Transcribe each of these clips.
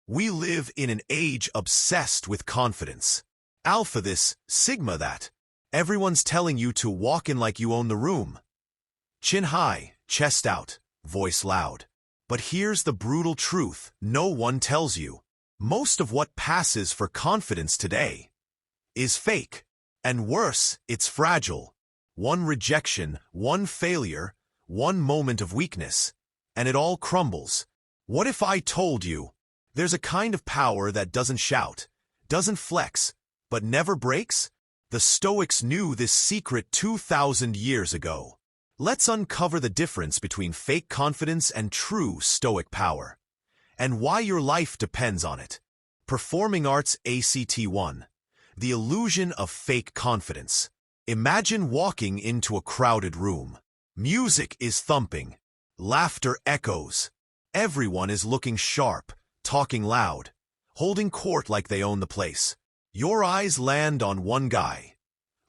We live in an age obsessed with confidence. Alpha this, sigma that. Everyone's telling you to walk in like you own the room. Chin high, chest out, voice loud. But here's the brutal truth no one tells you. Most of what passes for confidence today is fake. And worse, it's fragile. One rejection, one failure, one moment of weakness, and it all crumbles. What if I told you there's a kind of power that doesn't shout, doesn't flex, but never breaks? The Stoics knew this secret 2,000 years ago. Let's uncover the difference between fake confidence and true Stoic power, and why your life depends on it. Performing Arts Act 1. The illusion of fake confidence. Imagine walking into a crowded room. Music is thumping. Laughter echoes. Everyone is looking sharp, talking loud, holding court like they own the place. Your eyes land on one guy.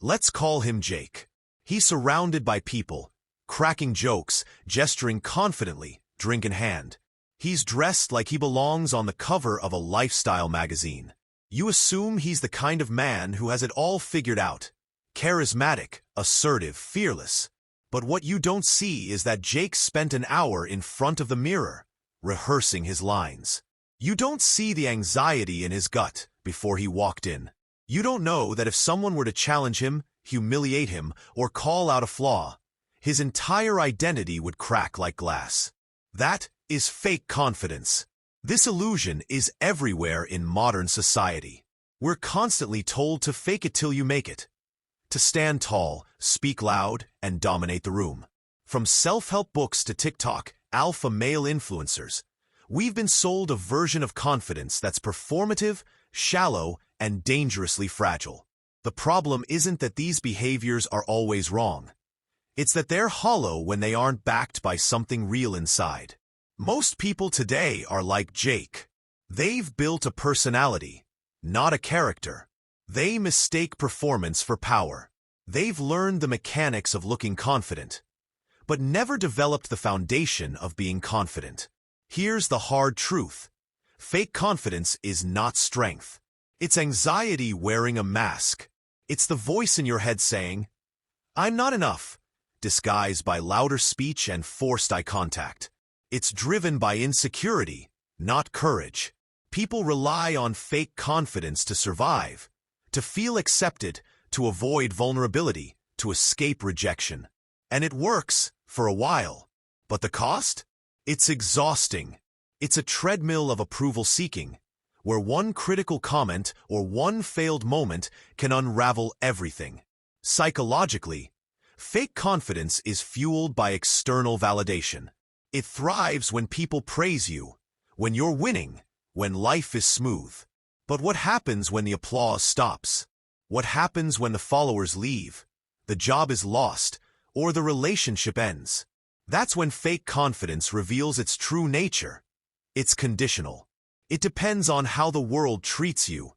Let's call him Jake. He's surrounded by people, cracking jokes, gesturing confidently, drink in hand. He's dressed like he belongs on the cover of a lifestyle magazine. You assume he's the kind of man who has it all figured out. Charismatic, assertive, fearless. But what you don't see is that Jake spent an hour in front of the mirror, rehearsing his lines. You don't see the anxiety in his gut before he walked in. You don't know that if someone were to challenge him, humiliate him, or call out a flaw, his entire identity would crack like glass. That is fake confidence. This illusion is everywhere in modern society. We're constantly told to fake it till you make it. To stand tall, speak loud, and dominate the room. From self-help books to TikTok, alpha male influencers, we've been sold a version of confidence that's performative, shallow, and dangerously fragile. The problem isn't that these behaviors are always wrong. It's that they're hollow when they aren't backed by something real inside. Most people today are like Jake. They've built a personality, not a character. They mistake performance for power. They've learned the mechanics of looking confident, but never developed the foundation of being confident. Here's the hard truth. Fake confidence is not strength. It's anxiety wearing a mask. It's the voice in your head saying, "I'm not enough," disguised by louder speech and forced eye contact. It's driven by insecurity, not courage. People rely on fake confidence to survive, to feel accepted, to avoid vulnerability, to escape rejection. And it works for a while. But the cost? It's exhausting. It's a treadmill of approval seeking, where one critical comment or one failed moment can unravel everything. Psychologically, fake confidence is fueled by external validation. It thrives when people praise you, when you're winning, when life is smooth. But what happens when the applause stops? What happens when the followers leave, the job is lost, or the relationship ends? That's when fake confidence reveals its true nature. It's conditional. It depends on how the world treats you,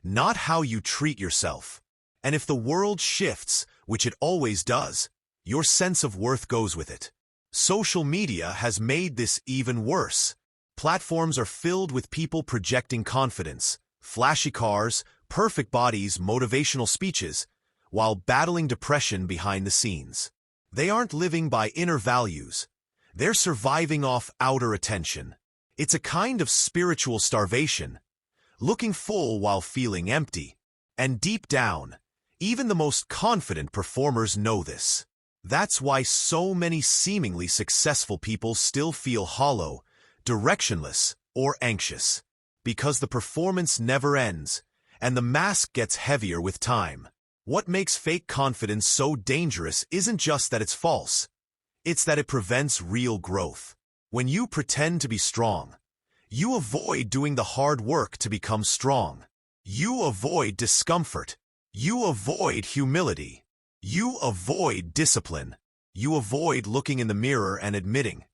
not how you treat yourself. And if the world shifts, which it always does, your sense of worth goes with it. Social media has made this even worse. Platforms are filled with people projecting confidence, flashy cars, perfect bodies, motivational speeches, while battling depression behind the scenes. They aren't living by inner values. They're surviving off outer attention. It's a kind of spiritual starvation, looking full while feeling empty. And deep down, even the most confident performers know this. That's why so many seemingly successful people still feel hollow, directionless, or anxious. Because the performance never ends, and the mask gets heavier with time. What makes fake confidence so dangerous isn't just that it's false. It's that it prevents real growth. When you pretend to be strong, you avoid doing the hard work to become strong. You avoid discomfort. You avoid humility. You avoid discipline. You avoid looking in the mirror and admitting,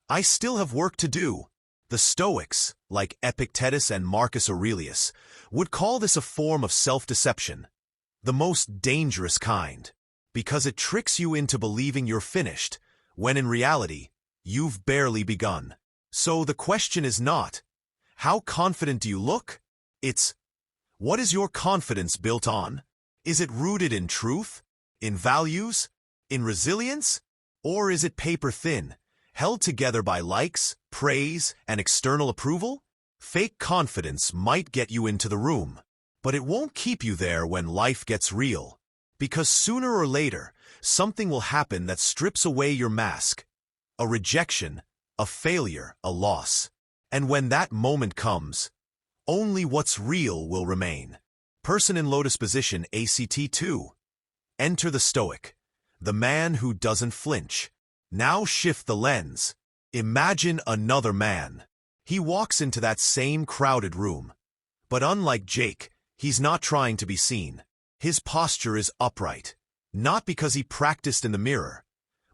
"I still have work to do." The Stoics, like Epictetus and Marcus Aurelius, would call this a form of self-deception, the most dangerous kind, because it tricks you into believing you're finished, when in reality, you've barely begun. So the question is not, How confident do you look? It's, what is your confidence built on? Is it rooted in truth, in values, in resilience? Or is it paper thin, held together by likes, praise, and external approval? Fake confidence might get you into the room, but it won't keep you there when life gets real. Because sooner or later, something will happen that strips away your mask. A rejection, a failure, a loss. And when that moment comes, only what's real will remain. Person in lotus position, ACT 2. Enter the Stoic, the man who doesn't flinch. Now shift the lens. Imagine another man. He walks into that same crowded room. But unlike Jake, he's not trying to be seen. His posture is upright, not because he practiced in the mirror,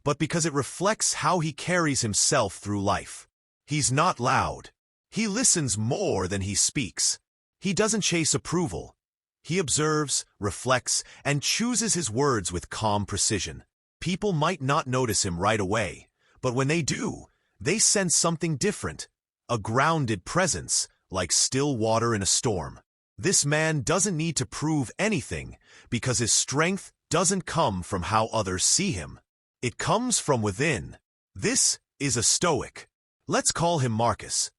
but because it reflects how he carries himself through life. He's not loud. He listens more than he speaks. He doesn't chase approval. He observes, reflects, and chooses his words with calm precision. People might not notice him right away, but when they do, they sense something different, a grounded presence, like still water in a storm. This man doesn't need to prove anything because his strength doesn't come from how others see him. It comes from within. This is a Stoic. Let's call him Marcus.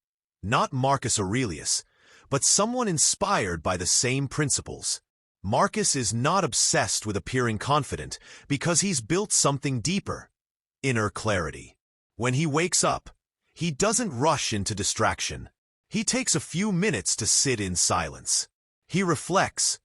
Not Marcus Aurelius, but someone inspired by the same principles. Marcus is not obsessed with appearing confident because he's built something deeper, inner clarity. When he wakes up, he doesn't rush into distraction. He takes a few minutes to sit in silence. He reflects.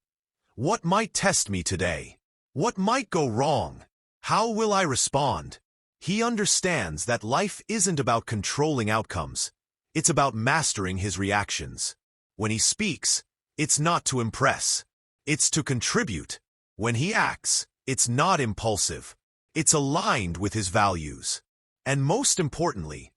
What might test me today? What might go wrong? How will I respond? He understands that life isn't about controlling outcomes. It's about mastering his reactions. When he speaks, it's not to impress. It's to contribute. When he acts, it's not impulsive. It's aligned with his values. And most importantly,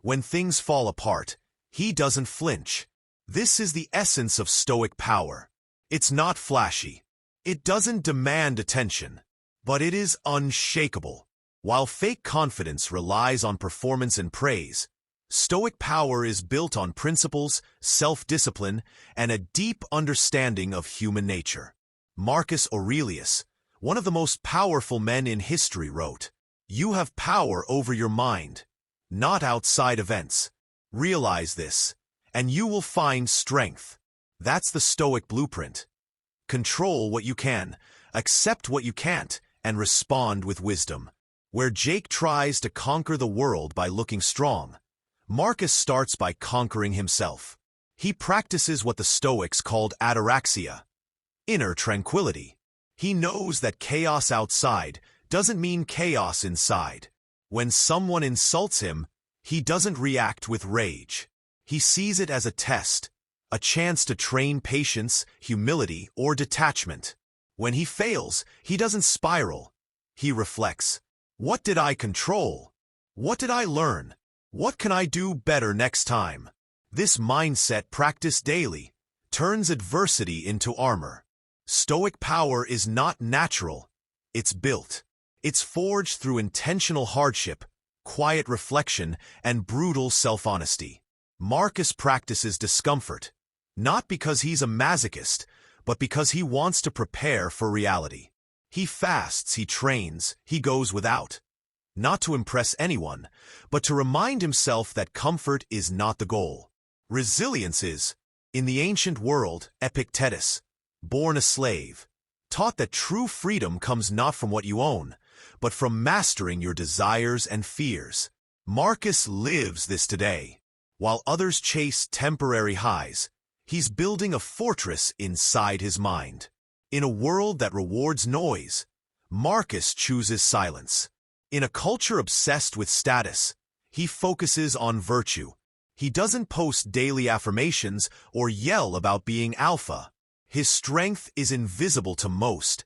when things fall apart, he doesn't flinch. This is the essence of Stoic power. It's not flashy. It doesn't demand attention, but it is unshakable. While fake confidence relies on performance and praise, Stoic power is built on principles, self-discipline, and a deep understanding of human nature. Marcus Aurelius, one of the most powerful men in history, wrote, "You have power over your mind, not outside events. Realize this, and you will find strength." That's the Stoic blueprint. Control what you can, accept what you can't, and respond with wisdom. Where Jake tries to conquer the world by looking strong, Marcus starts by conquering himself. He practices what the Stoics called ataraxia, inner tranquility. He knows that chaos outside doesn't mean chaos inside. When someone insults him, he doesn't react with rage. He sees it as a test, a chance to train patience, humility, or detachment. When he fails, he doesn't spiral. He reflects. What did I control? What did I learn? What can I do better next time? This mindset, practiced daily, turns adversity into armor. Stoic power is not natural. It's built. It's forged through intentional hardship, quiet reflection, and brutal self-honesty. Marcus practices discomfort, not because he's a masochist, but because he wants to prepare for reality. He fasts, he trains, he goes without. Not to impress anyone, but to remind himself that comfort is not the goal. Resilience is. In the ancient world, Epictetus, born a slave, taught that true freedom comes not from what you own, but from mastering your desires and fears. Marcus lives this today. While others chase temporary highs, he's building a fortress inside his mind. In a world that rewards noise, Marcus chooses silence. In a culture obsessed with status, he focuses on virtue. He doesn't post daily affirmations or yell about being alpha. His strength is invisible to most,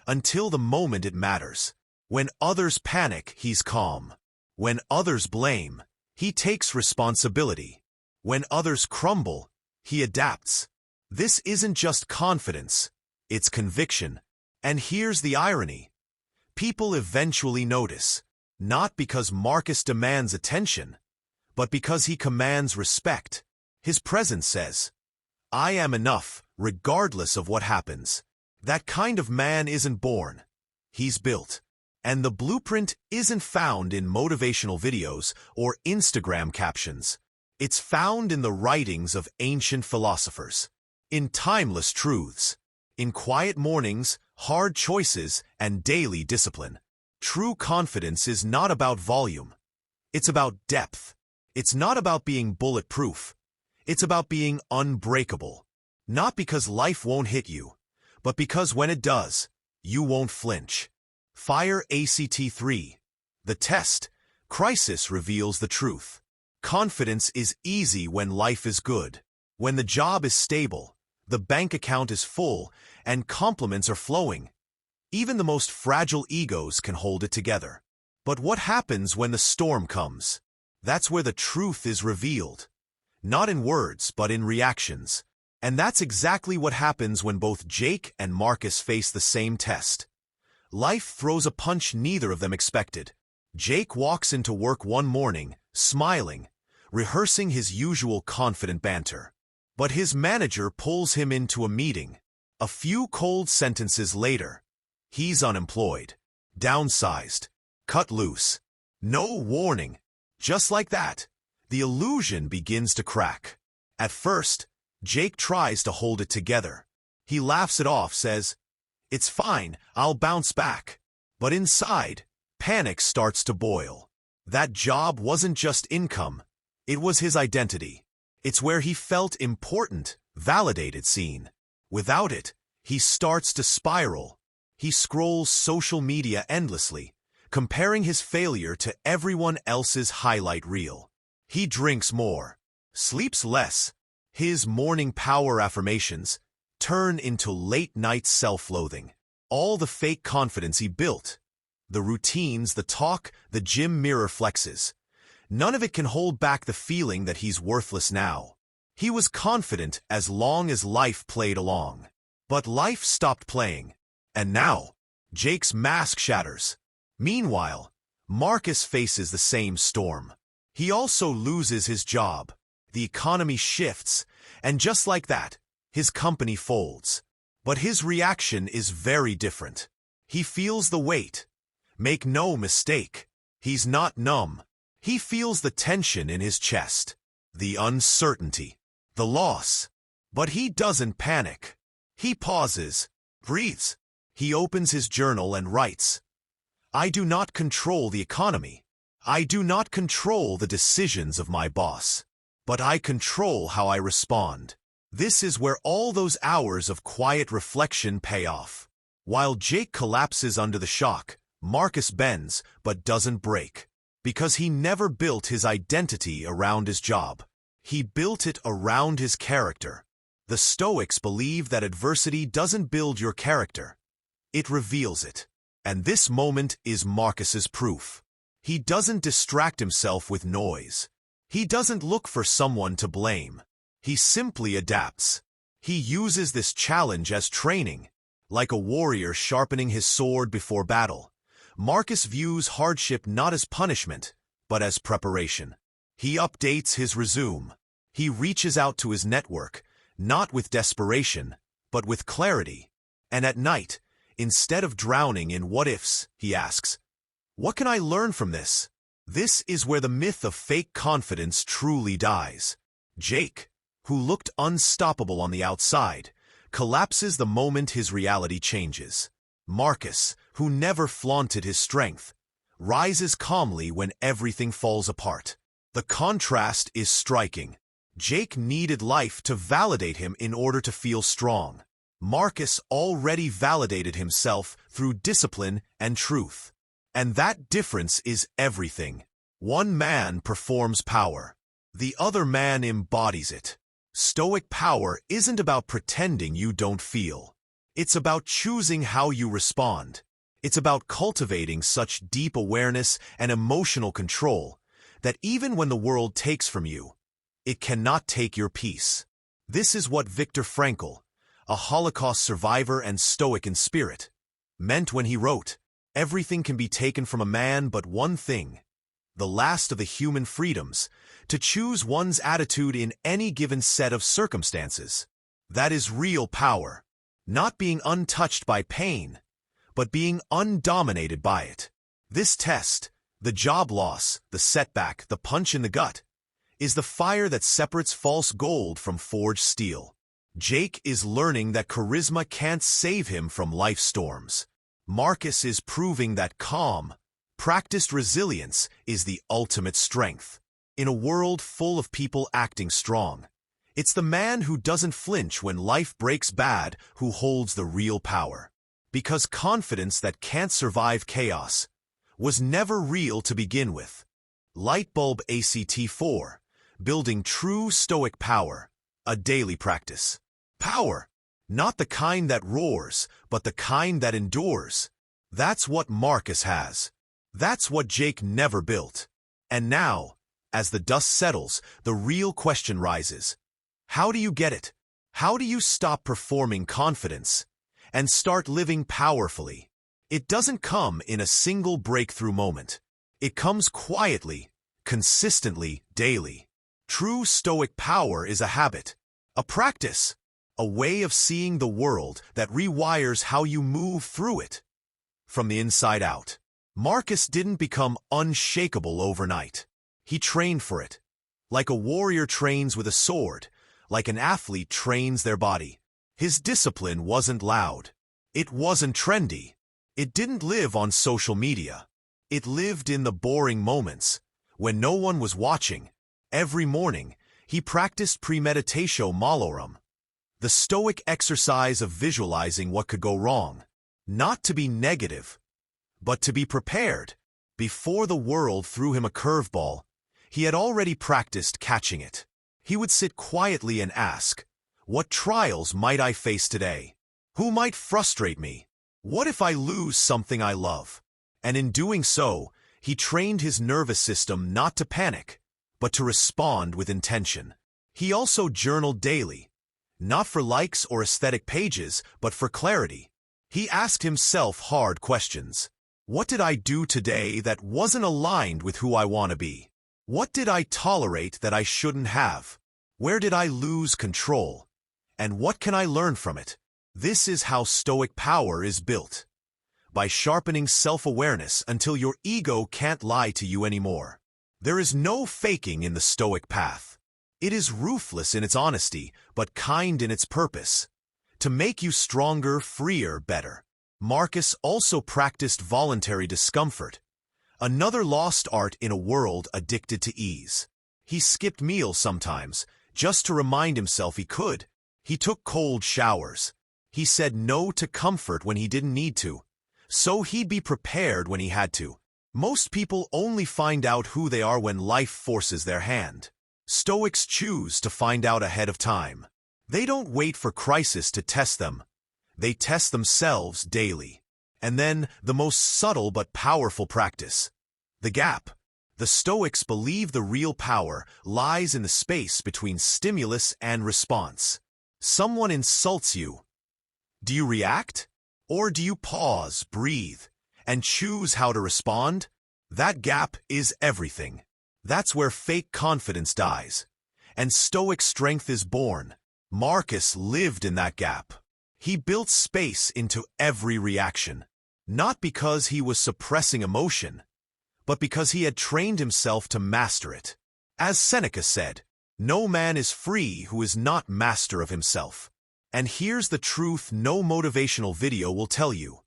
until the moment it matters. When others panic, he's calm. When others blame, he takes responsibility. When others crumble, he adapts. This isn't just confidence, it's conviction. And here's the irony. People eventually notice, not because Marcus demands attention, but because he commands respect. His presence says, I am enough, regardless of what happens. That kind of man isn't born. He's built. And the blueprint isn't found in motivational videos or Instagram captions. It's found in the writings of ancient philosophers, in timeless truths, in quiet mornings, hard choices, and daily discipline. True confidence is not about volume. It's about depth. It's not about being bulletproof. It's about being unbreakable. Not because life won't hit you, but because when it does, you won't flinch. Fire ACT3. The test. Crisis reveals the truth. Confidence is easy when life is good. When the job is stable, the bank account is full, and compliments are flowing. Even the most fragile egos can hold it together. But what happens when the storm comes? That's where the truth is revealed. Not in words, but in reactions. And that's exactly what happens when both Jake and Marcus face the same test. Life throws a punch neither of them expected. Jake walks into work one morning, smiling, rehearsing his usual confident banter. But his manager pulls him into a meeting. A few cold sentences later, he's unemployed, downsized, cut loose. No warning. Just like that, the illusion begins to crack. At first, Jake tries to hold it together. He laughs it off, says, "It's fine, I'll bounce back." But inside, panic starts to boil. That job wasn't just income, it was his identity. It's where he felt important, validated, seen. Without it, he starts to spiral. He scrolls social media endlessly, comparing his failure to everyone else's highlight reel. He drinks more, sleeps less. His morning power affirmations turn into late-night self-loathing. All the fake confidence he built, the routines, the talk, the gym mirror flexes, none of it can hold back the feeling that he's worthless now. He was confident as long as life played along. But life stopped playing. And now, Jake's mask shatters. Meanwhile, Marcus faces the same storm. He also loses his job. The economy shifts, and just like that, his company folds. But his reaction is very different. He feels the weight. Make no mistake, he's not numb. He feels the tension in his chest, the uncertainty, the loss. But he doesn't panic. He pauses, breathes. He opens his journal and writes, "I do not control the economy. I do not control the decisions of my boss. But I control how I respond." This is where all those hours of quiet reflection pay off. While Jake collapses under the shock, Marcus bends but doesn't break. Because he never built his identity around his job. He built it around his character. The Stoics believe that adversity doesn't build your character. It reveals it. And this moment is Marcus's proof. He doesn't distract himself with noise. He doesn't look for someone to blame. He simply adapts. He uses this challenge as training. Like a warrior sharpening his sword before battle, Marcus views hardship not as punishment, but as preparation. He updates his resume. He reaches out to his network, not with desperation, but with clarity. And at night, instead of drowning in what-ifs, he asks, "What can I learn from this?" This is where the myth of fake confidence truly dies. Jake, who looked unstoppable on the outside, collapses the moment his reality changes. Marcus, who never flaunted his strength, rises calmly when everything falls apart. The contrast is striking. Jake needed life to validate him in order to feel strong. Marcus already validated himself through discipline and truth. And that difference is everything. One man performs power. The other man embodies it. Stoic power isn't about pretending you don't feel. It's about choosing how you respond. It's about cultivating such deep awareness and emotional control that even when the world takes from you, it cannot take your peace. This is what Viktor Frankl, a Holocaust survivor and Stoic in spirit, meant when he wrote, "Everything can be taken from a man but one thing, the last of the human freedoms, to choose one's attitude in any given set of circumstances. That is real power, not being untouched by pain, but being undominated by it. This test, the job loss, the setback, the punch in the gut, is the fire that separates false gold from forged steel. Jake is learning that charisma can't save him from life's storms. Marcus is proving that calm, practiced resilience is the ultimate strength. In a world full of people acting strong, it's the man who doesn't flinch when life breaks bad who holds the real power. Because confidence that can't survive chaos was never real to begin with. Lightbulb ACT 4, building true Stoic power, a daily practice. Power, not the kind that roars, but the kind that endures. That's what Marcus has. That's what Jake never built. And now, as the dust settles, the real question rises. How do you get it? How do you stop performing confidence and start living powerfully? It doesn't come in a single breakthrough moment. It comes quietly, consistently, daily. True Stoic power is a habit, a practice, a way of seeing the world that rewires how you move through it. From the inside out. Marcus didn't become unshakable overnight. He trained for it. Like a warrior trains with a sword, like an athlete trains their body. His discipline wasn't loud. It wasn't trendy. It didn't live on social media. It lived in the boring moments, when no one was watching. Every morning, he practiced premeditatio malorum, the Stoic exercise of visualizing what could go wrong. Not to be negative, but to be prepared. Before the world threw him a curveball, he had already practiced catching it. He would sit quietly and ask, what trials might I face today? Who might frustrate me? What if I lose something I love? And in doing so, he trained his nervous system not to panic, but to respond with intention. He also journaled daily, not for likes or aesthetic pages, but for clarity. He asked himself hard questions. What did I do today that wasn't aligned with who I want to be? What did I tolerate that I shouldn't have? Where did I lose control? And what can I learn from it? This is how Stoic power is built. By sharpening self-awareness until your ego can't lie to you anymore. There is no faking in the Stoic path. It is ruthless in its honesty, but kind in its purpose. To make you stronger, freer, better. Marcus also practiced voluntary discomfort, another lost art in a world addicted to ease. He skipped meals sometimes, just to remind himself he could. He took cold showers. He said no to comfort when he didn't need to, so he'd be prepared when he had to. Most people only find out who they are when life forces their hand. Stoics choose to find out ahead of time. They don't wait for crisis to test them. They test themselves daily. And then, the most subtle but powerful practice. The gap. The Stoics believe the real power lies in the space between stimulus and response. Someone insults you. Do you react? Or do you pause, breathe, and choose how to respond? That gap is everything. That's where fake confidence dies, and Stoic strength is born. Marcus lived in that gap. He built space into every reaction, not because he was suppressing emotion, but because he had trained himself to master it. As Seneca said, no man is free who is not master of himself. And here's the truth no motivational video will tell you.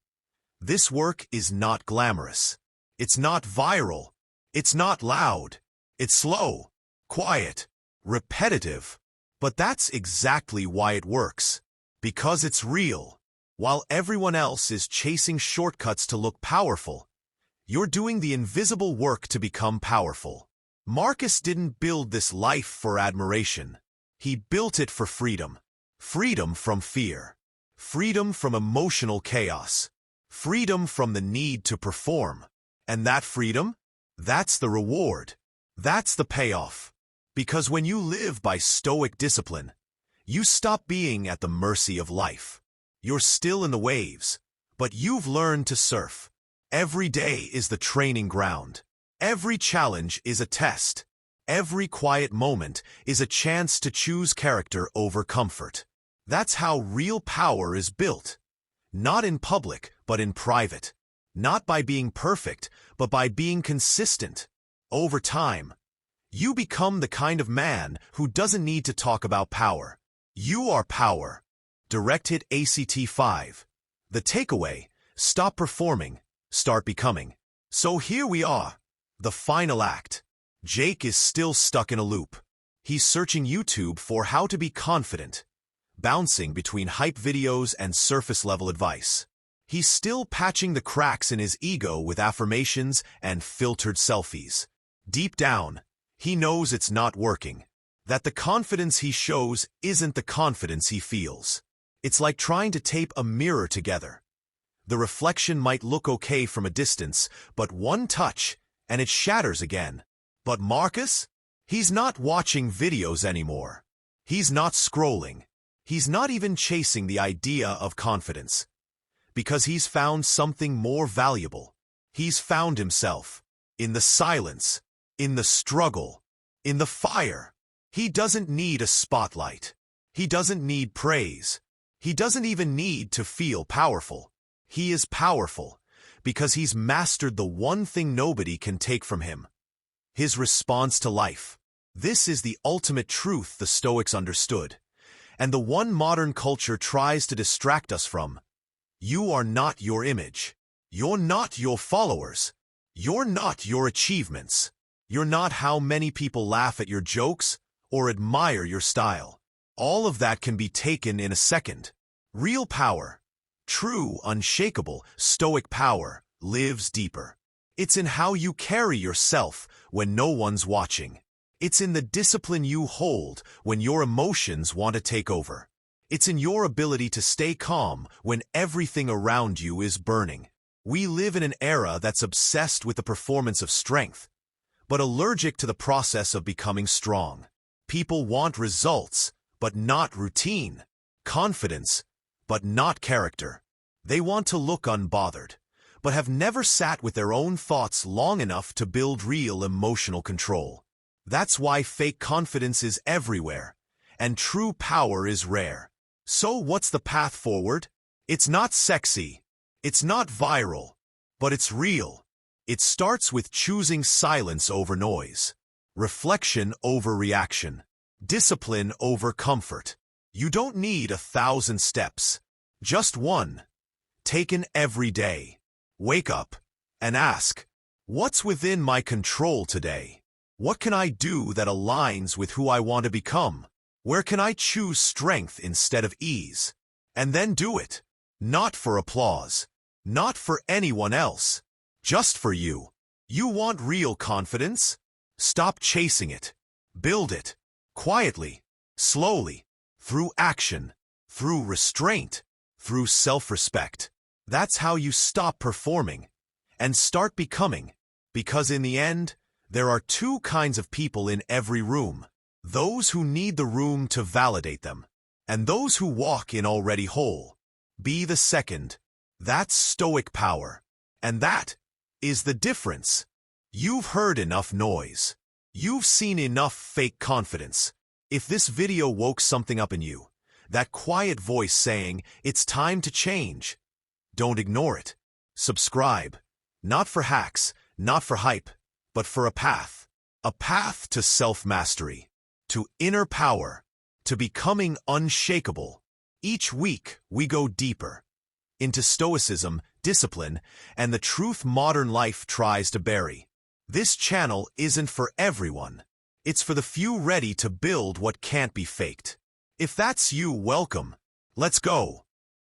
This work is not glamorous. It's not viral. It's not loud. It's slow, quiet, repetitive. But that's exactly why it works. Because it's real. While everyone else is chasing shortcuts to look powerful, you're doing the invisible work to become powerful. Marcus didn't build this life for admiration. He built it for freedom. Freedom from fear. Freedom from emotional chaos. Freedom from the need to perform. And that freedom? That's the reward. That's the payoff. Because when you live by Stoic discipline, you stop being at the mercy of life. You're still in the waves, but you've learned to surf. Every day is the training ground. Every challenge is a test. Every quiet moment is a chance to choose character over comfort. That's how real power is built. Not in public, but in private. Not by being perfect, but by being consistent. Over time, you become the kind of man who doesn't need to talk about power. You are power. Direct hit ACT 5. The takeaway: stop performing, start becoming. So here we are, the final act. Jake is still stuck in a loop. He's searching YouTube for how to be confident, bouncing between hype videos and surface-level advice. He's still patching the cracks in his ego with affirmations and filtered selfies. Deep down, he knows it's not working, that the confidence he shows isn't the confidence he feels. It's like trying to tape a mirror together. The reflection might look okay from a distance, but one touch, and it shatters again. But Marcus? He's not watching videos anymore. He's not scrolling. He's not even chasing the idea of confidence. Because he's found something more valuable. He's found himself. In the silence. In the struggle. In the fire. He doesn't need a spotlight. He doesn't need praise. He doesn't even need to feel powerful. He is powerful because he's mastered the one thing nobody can take from him: his response to life. This is the ultimate truth the Stoics understood, and the one modern culture tries to distract us from. You are not your image. You're not your followers. You're not your achievements. You're not how many people laugh at your jokes or admire your style. All of that can be taken in a second. Real power, true, unshakable, stoic power, lives deeper. It's in how you carry yourself when no one's watching. It's in the discipline you hold when your emotions want to take over. It's in your ability to stay calm when everything around you is burning. We live in an era that's obsessed with the performance of strength, but allergic to the process of becoming strong. People want results, but not routine. Confidence, but not character. They want to look unbothered, but have never sat with their own thoughts long enough to build real emotional control. That's why fake confidence is everywhere, and true power is rare. So what's the path forward? It's not sexy. It's not viral, but it's real. It starts with choosing silence over noise, reflection over reaction, discipline over comfort. You don't need 1,000 steps, just one, taken every day. Wake up and ask, what's within my control today? What can I do that aligns with who I want to become? Where can I choose strength instead of ease? And then do it. Not for applause. Not for anyone else. Just for you. You want real confidence? Stop chasing it. Build it. Quietly. Slowly. Through action. Through restraint. Through self-respect. That's how you stop performing and start becoming. Because in the end, there are two kinds of people in every room. Those who need the room to validate them, and those who walk in already whole. Be the second. That's stoic power. And that is the difference. You've heard enough noise. You've seen enough fake confidence. If this video woke something up in you, that quiet voice saying, it's time to change, don't ignore it. Subscribe. Not for hacks, not for hype, but for a path. A path to self-mastery. To inner power, to becoming unshakable. Each week, we go deeper into Stoicism, discipline, and the truth modern life tries to bury. This channel isn't for everyone. It's for the few ready to build what can't be faked. If that's you, welcome. Let's go.